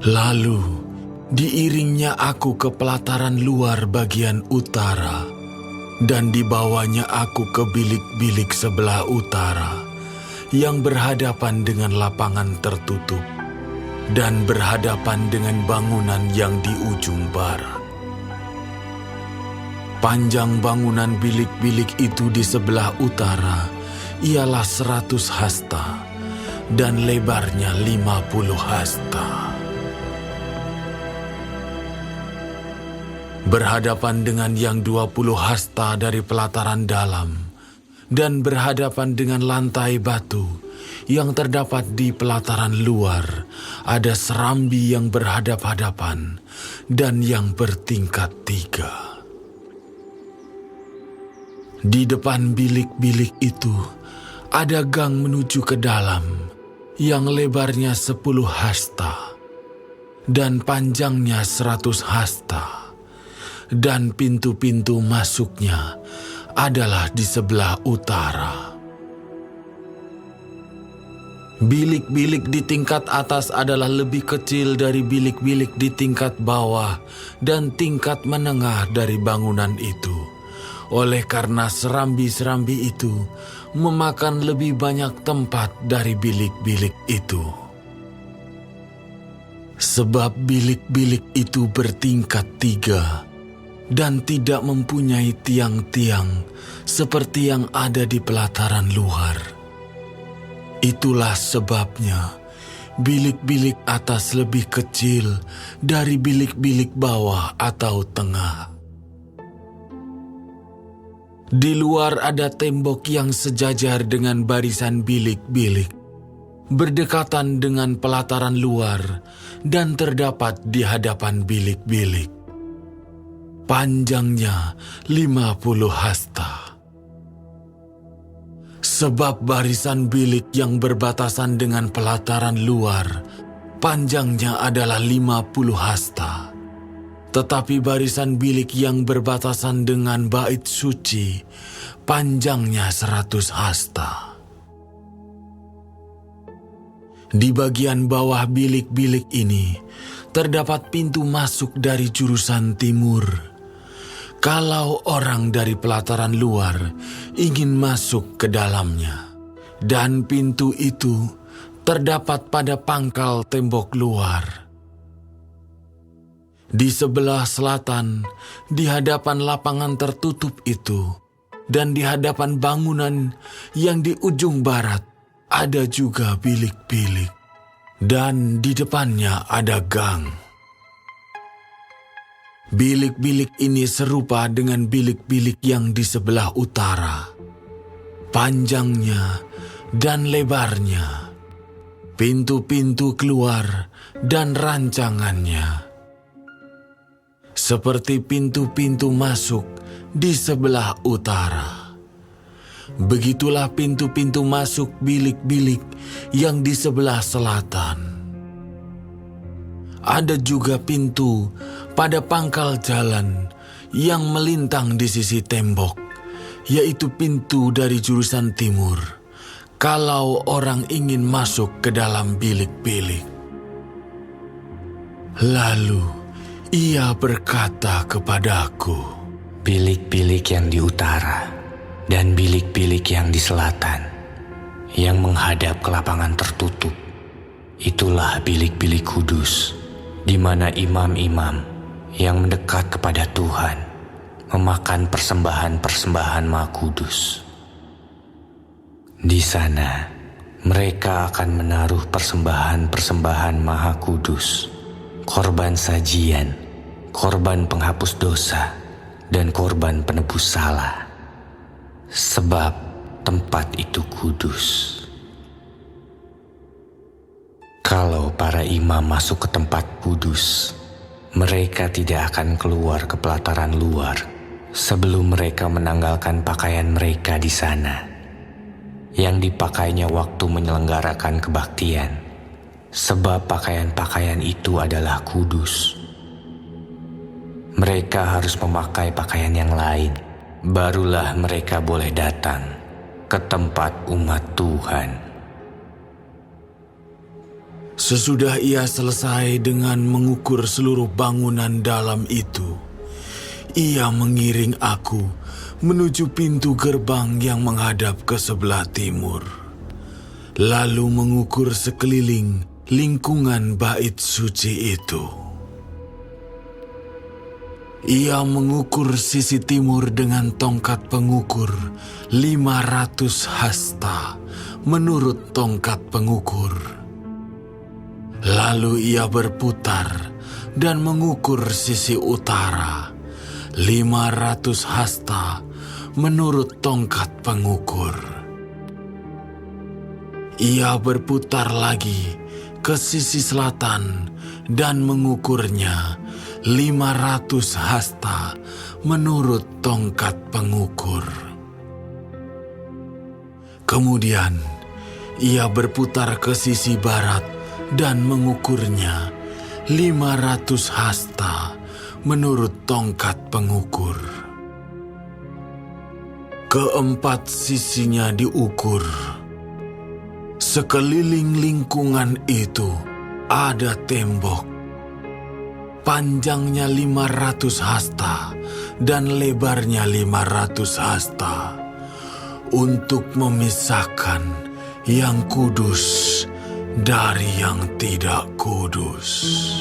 Lalu diiringnya aku ke pelataran luar bagian utara, dan dibawanya aku ke bilik-bilik sebelah utara yang berhadapan dengan lapangan tertutup dan berhadapan dengan bangunan yang di ujung barat. Panjang bangunan bilik-bilik itu di sebelah utara ialah 100 hasta dan lebarnya 50 hasta. Berhadapan dengan yang 20 hasta dari pelataran dalam dan berhadapan dengan lantai batu yang terdapat di pelataran luar, ada serambi yang berhadap-hadapan dan yang bertingkat 3. Di depan bilik-bilik itu ada gang menuju ke dalam yang lebarnya 10 hasta dan panjangnya 100 hasta, dan pintu-pintu masuknya adalah di sebelah utara. Bilik-bilik di tingkat atas adalah lebih kecil dari bilik-bilik di tingkat bawah dan tingkat menengah dari bangunan itu. Oleh karena serambi-serambi itu memakan lebih banyak tempat dari bilik-bilik itu. Sebab bilik-bilik itu bertingkat 3 dan tidak mempunyai tiang-tiang seperti yang ada di pelataran luar. Itulah sebabnya bilik-bilik atas lebih kecil dari bilik-bilik bawah atau tengah. Di luar ada tembok yang sejajar dengan barisan bilik-bilik, berdekatan dengan pelataran luar dan terdapat di hadapan bilik-bilik. Panjangnya 50 hasta. Sebab barisan bilik yang berbatasan dengan pelataran luar, panjangnya adalah 50 hasta. Tetapi barisan bilik yang berbatasan dengan bait suci, panjangnya 100 hasta. Di bagian bawah bilik-bilik ini, terdapat pintu masuk dari jurusan timur. Kalau orang dari pelataran luar ingin masuk ke dalamnya, dan pintu itu terdapat pada pangkal tembok luar. Di sebelah selatan, di hadapan lapangan tertutup itu, dan di hadapan bangunan yang di ujung barat, ada juga bilik-bilik, dan di depannya ada gang. Bilik-bilik ini serupa dengan bilik-bilik yang di sebelah utara. Panjangnya dan lebarnya, pintu-pintu keluar dan rancangannya, seperti pintu-pintu masuk di sebelah utara. Begitulah pintu-pintu masuk bilik-bilik yang di sebelah selatan. Ada juga pintu pada pangkal jalan yang melintang di sisi tembok, yaitu pintu dari jurusan timur, kalau orang ingin masuk ke dalam bilik-bilik. Lalu ia berkata kepadaku, bilik-bilik yang di utara dan bilik-bilik yang di selatan, yang menghadap ke lapangan tertutup, itulah bilik-bilik kudus, di mana imam-imam yang mendekat kepada Tuhan memakan persembahan-persembahan Maha Kudus. Di sana mereka akan menaruh persembahan-persembahan Maha Kudus, korban sajian, korban penghapus dosa, dan korban penebus salah, sebab tempat itu kudus. Kalau para imam masuk ke tempat kudus, mereka tidak akan keluar ke pelataran luar sebelum mereka menanggalkan pakaian mereka di sana, yang dipakainya waktu menyelenggarakan kebaktian, sebab pakaian-pakaian itu adalah kudus. Mereka harus memakai pakaian yang lain, barulah mereka boleh datang ke tempat umat Tuhan. Sesudah ia selesai dengan mengukur seluruh bangunan dalam itu, ia mengiring aku menuju pintu gerbang yang menghadap ke sebelah timur, lalu mengukur sekeliling lingkungan bait suci itu. Ia mengukur sisi timur dengan tongkat pengukur 500 hasta menurut tongkat pengukur. Lalu ia berputar dan mengukur sisi utara 500 hasta menurut tongkat pengukur. Ia berputar lagi ke sisi selatan dan mengukurnya 500 hasta menurut tongkat pengukur. Kemudian ia berputar ke sisi barat dan mengukurnya 500 hasta menurut tongkat pengukur. Keempat sisinya diukur. Sekeliling lingkungan itu ada tembok. Panjangnya 500 hasta dan lebarnya 500 hasta untuk memisahkan yang kudus dari yang tidak kudus.